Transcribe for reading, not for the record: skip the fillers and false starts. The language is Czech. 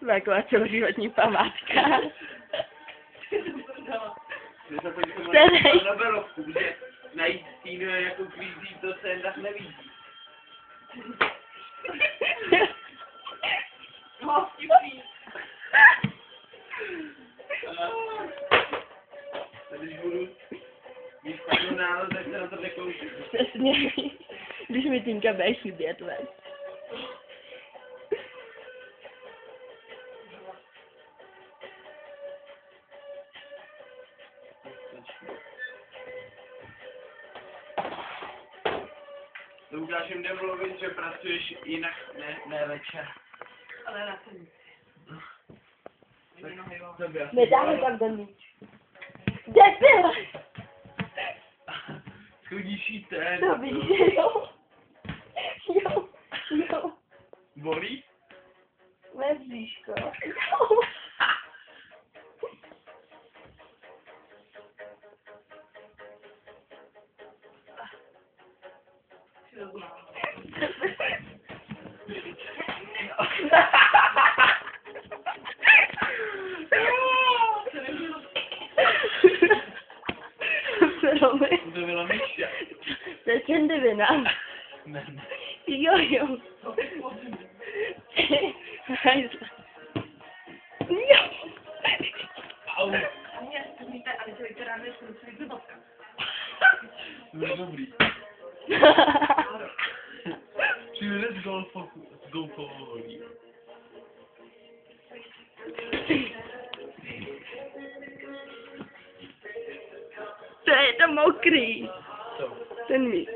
Taková celoživotní památka. Na berovku, že najít stín jako kvízí, to se jen tak nevidí. No, vtipný. Když budu mít špatnou náladu, tak se na to nekouším. Přesně. Když mi Tinka bude chybět, veď. To Lukášem jde mluvit, že pracuješ jinak, ne večer. Ale na ten. Nedáme tam ten míč. Debil! Chodíš jí ten. To víš, jo. Jo, jo. Bolí? Ve bříško. Jo. To byla myša. To je čendivina. Ne. Jo, jo. Jo. Au. Mě víte, ale to vypadá, že jsem si zubovka. To bylo dobrý. Přijde z golfový. To je to mokrý. Co? Ten míč.